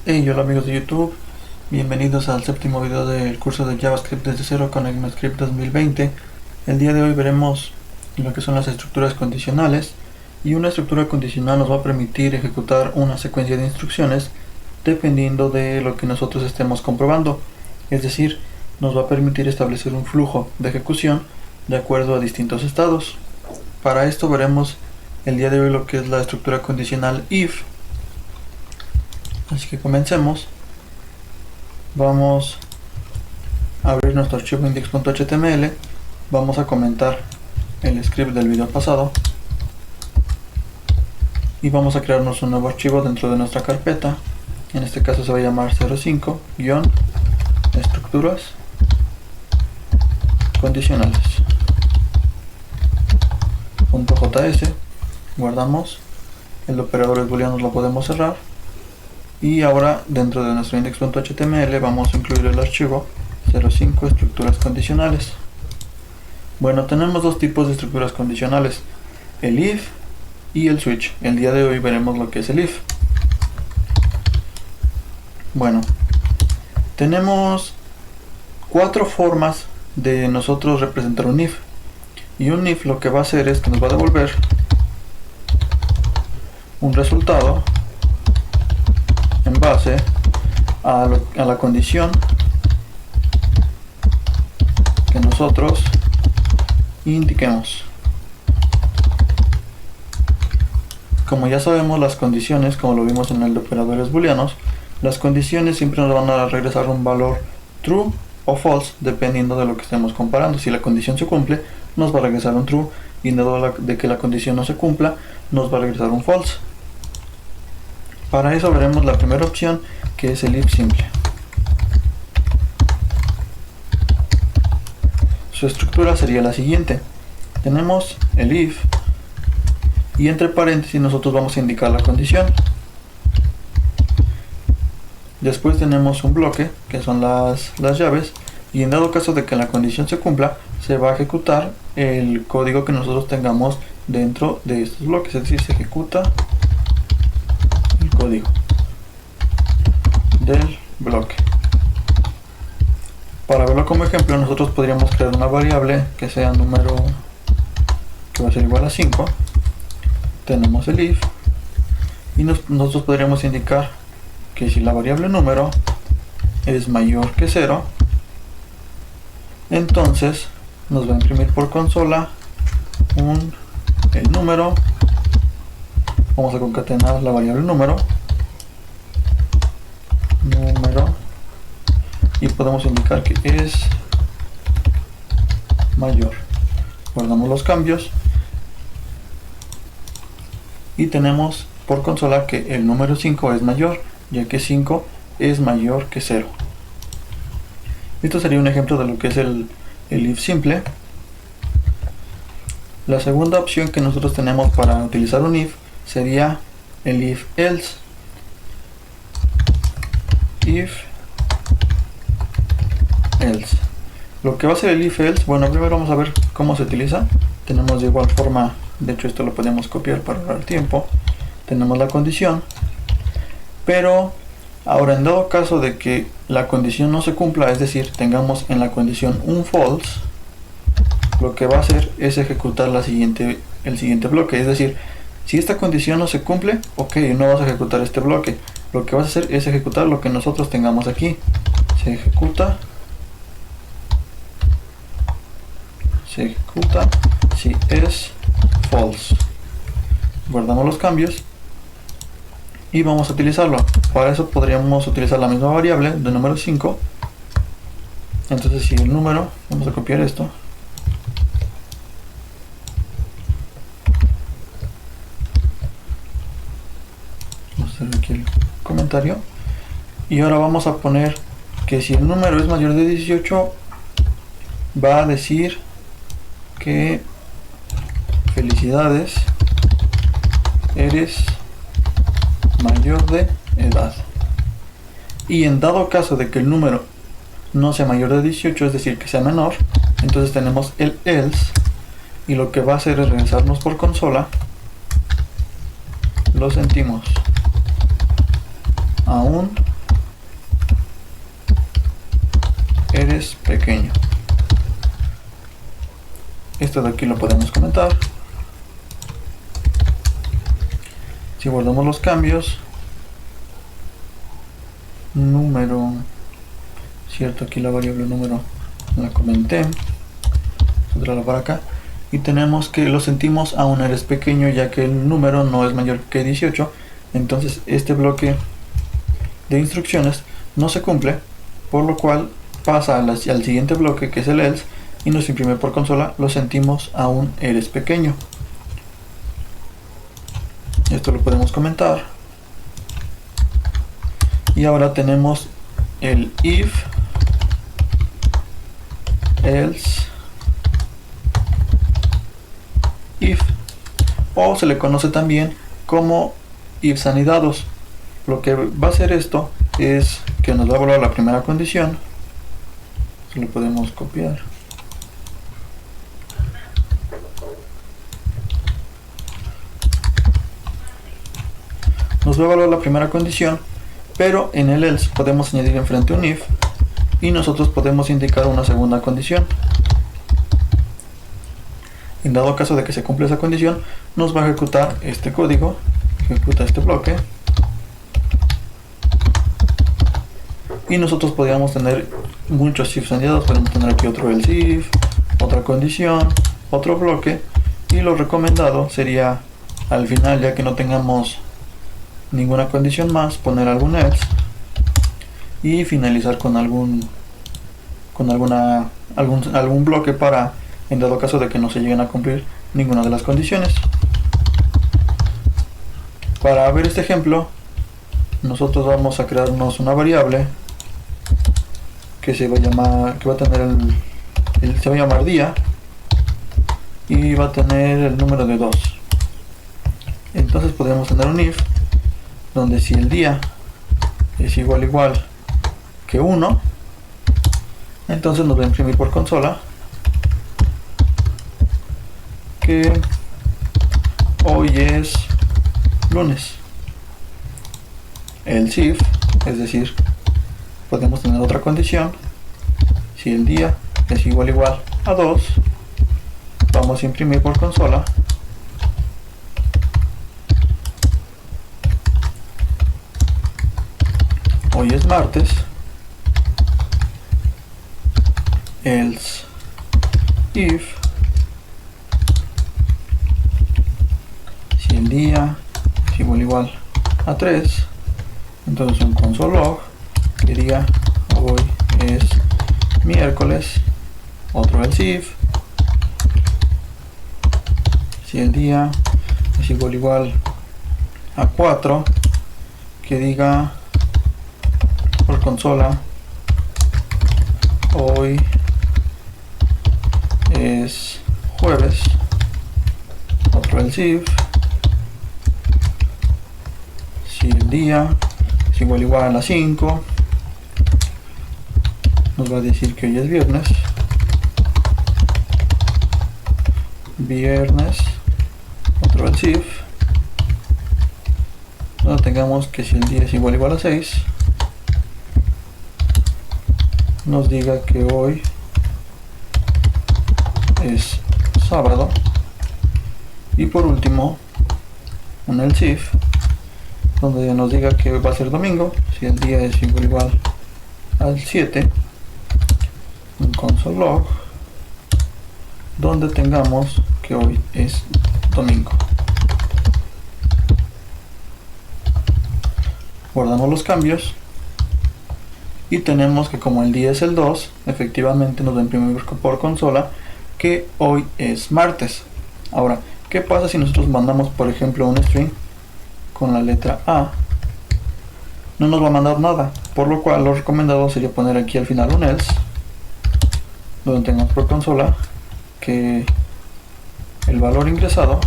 Hey, hola amigos de YouTube, bienvenidos al séptimo video del curso de JavaScript desde cero con ECMAScript 2020. El día de hoy veremos lo que son las estructuras condicionales, y una estructura condicional nos va a permitir ejecutar una secuencia de instrucciones dependiendo de lo que nosotros estemos comprobando. Es decir, nos va a permitir establecer un flujo de ejecución de acuerdo a distintos estados. Para esto veremos el día de hoy lo que es la estructura condicional if. Así que comencemos. Vamos a abrir nuestro archivo index.html. Vamos a comentar el script del video pasado y vamos a crearnos un nuevo archivo dentro de nuestra carpeta. En este caso se va a llamar 05-estructuras condicionales .js. Guardamos. El operador es booleano, lo podemos cerrar. Y ahora dentro de nuestro index.html vamos a incluir el archivo 05 estructuras condicionales. Bueno, tenemos dos tipos de estructuras condicionales, el if y el switch. El día de hoy veremos lo que es el if. Bueno, tenemos cuatro formas de nosotros representar un if. Y un if lo que va a hacer es que nos va a devolver un resultado en base a la condición que nosotros indiquemos. Como ya sabemos, las condiciones, como lo vimos en el de operadores booleanos, las condiciones siempre nos van a regresar un valor true o false dependiendo de lo que estemos comparando. Si la condición se cumple, nos va a regresar un true, y en dado de que la condición no se cumpla, nos va a regresar un false. Para eso veremos la primera opción, que es el if simple. Su estructura sería la siguiente. Tenemos el if y entre paréntesis nosotros vamos a indicar la condición. Después tenemos un bloque, que son las llaves, y en dado caso de que la condición se cumpla, se va a ejecutar el código que nosotros tengamos dentro de estos bloques, es decir, se ejecuta el código del bloque. Para verlo como ejemplo, nosotros podríamos crear una variable que sea número, que va a ser igual a 5. Tenemos el if y nosotros podríamos indicar que si la variable número es mayor que 0, entonces nos va a imprimir por consola el número. Vamos a concatenar la variable número y podemos indicar que es mayor. Guardamos los cambios y tenemos por consola que el número 5 es mayor, ya que 5 es mayor que 0. Esto sería un ejemplo de lo que es el if simple. La segunda opción que nosotros tenemos para utilizar un if sería el if else. If else. Lo que va a ser el if else, bueno, primero vamos a ver cómo se utiliza. Tenemos de igual forma, de hecho esto lo podemos copiar para ahorrar tiempo. Tenemos la condición, pero ahora en dado caso de que la condición no se cumpla, es decir, tengamos en la condición un false, lo que va a hacer es ejecutar el siguiente bloque. Es decir, si esta condición no se cumple, ok, no vas a ejecutar este bloque. Lo que vas a hacer es ejecutar lo que nosotros tengamos aquí. Se ejecuta si es false. Guardamos los cambios y vamos a utilizarlo. Para eso podríamos utilizar la misma variable de número 5. Entonces, si el número, vamos a copiar esto, vamos a hacer aquí el comentario, y ahora vamos a poner que si el número es mayor de 18, va a decir que felicidades, eres mayor de edad. Y en dado caso de que el número no sea mayor de 18, es decir, que sea menor, entonces tenemos el else, y lo que va a hacer es regresarnos por consola lo sentimos. Aún pequeño. Esto de aquí lo podemos comentar. Si guardamos los cambios, número, cierto, aquí la variable número la comenté, otra para acá, y tenemos que lo sentimos aún eres pequeño, ya que el número no es mayor que 18. Entonces este bloque de instrucciones no se cumple, por lo cual pasa al siguiente bloque, que es el else, y nos imprime por consola lo sentimos aún eres pequeño. Esto lo podemos comentar. Y ahora tenemos el if, else, if, o se le conoce también como ifs anidados. Lo que va a hacer esto es que nos va a evaluar la primera condición. Se lo podemos copiar. Nos va a evaluar la primera condición, pero en el else podemos añadir enfrente un if y nosotros podemos indicar una segunda condición. En dado caso de que se cumpla esa condición, nos va a ejecutar este código, ejecuta este bloque, y nosotros podríamos tener muchos ifs añadidos. Podemos tener aquí otro else if, otra condición, otro bloque, y lo recomendado sería al final, ya que no tengamos ninguna condición más, poner algún else y finalizar con algún bloque para, en dado caso de que no se lleguen a cumplir ninguna de las condiciones. Para ver este ejemplo, nosotros vamos a crearnos una variable que se va a llamar, que va a tener se va a llamar día, y va a tener el número de 2. Entonces podemos tener un if donde si el día es igual que 1, entonces nos va a imprimir por consola que hoy es lunes. Else if, es decir, podemos tener otra condición. Si el día es igual a 2, vamos a imprimir por consola hoy es martes. Else if, si el día es igual a 3, entonces un console log que diga hoy es miércoles. Otro else if, si el día es igual a 4, que diga por consola hoy es jueves. Otro else if, si el día es igual a 5, nos va a decir que hoy es viernes. Otro else if, donde tengamos que si el día es igual a 6, nos diga que hoy es sábado. Y por último, un else if, donde nos diga que hoy va a ser domingo. Si el día es igual al 7, un console log donde tengamos que hoy es domingo. Guardamos los cambios y tenemos que, como el día es el 2, efectivamente nos va a imprimir por consola que hoy es martes. Ahora, ¿qué pasa si nosotros mandamos, por ejemplo, un string con la letra A? No nos va a mandar nada, por lo cual lo recomendado sería poner aquí al final un else, donde tengamos por consola que el valor ingresado,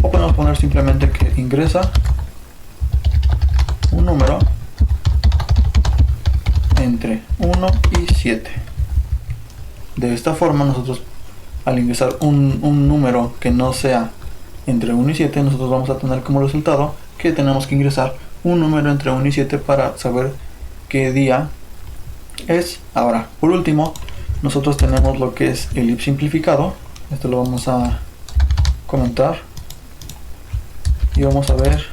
o podemos poner simplemente que ingresa un número entre 1 y 7. De esta forma, nosotros al ingresar un número que no sea entre 1 y 7, nosotros vamos a tener como resultado que tenemos que ingresar un número entre 1 y 7 para saber qué día es. Ahora, por último, nosotros tenemos lo que es el if simplificado. Esto lo vamos a comentar y vamos a ver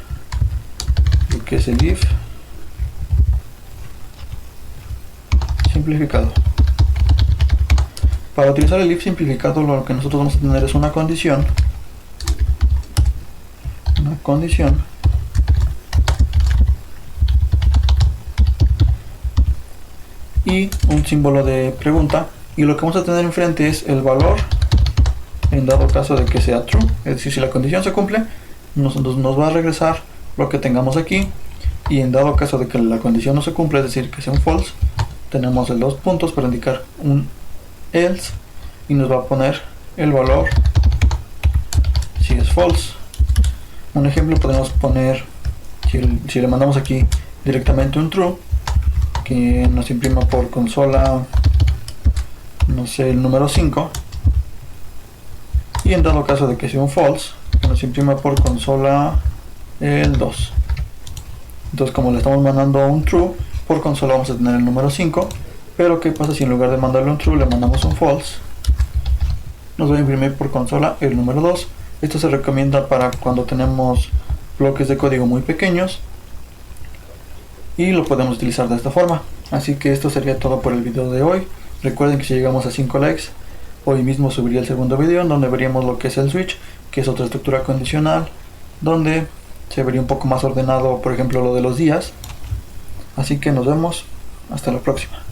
lo que es el if simplificado. Para utilizar el if simplificado, lo que nosotros vamos a tener es una condición y un símbolo de pregunta, y lo que vamos a tener enfrente es el valor en dado caso de que sea true, es decir, si la condición se cumple, nos va a regresar lo que tengamos aquí, y en dado caso de que la condición no se cumple, es decir, que sea un false, tenemos el 2 puntos para indicar un else, y nos va a poner el valor si es false. Un ejemplo podemos poner, si le mandamos aquí directamente un true, que nos imprima por consola, no sé, el número 5, y en dado caso de que sea un false, que nos imprima por consola el 2. Entonces, como le estamos mandando un true, por consola vamos a tener el número 5, pero ¿qué pasa si en lugar de mandarle un true le mandamos un false? Nos va a imprimir por consola el número 2. Esto se recomienda para cuando tenemos bloques de código muy pequeños y lo podemos utilizar de esta forma. Así que esto sería todo por el video de hoy. Recuerden que si llegamos a 5 likes, hoy mismo subiría el segundo video en donde veríamos lo que es el switch, que es otra estructura condicional, donde se vería un poco más ordenado, por ejemplo, lo de los días. Así que nos vemos, hasta la próxima.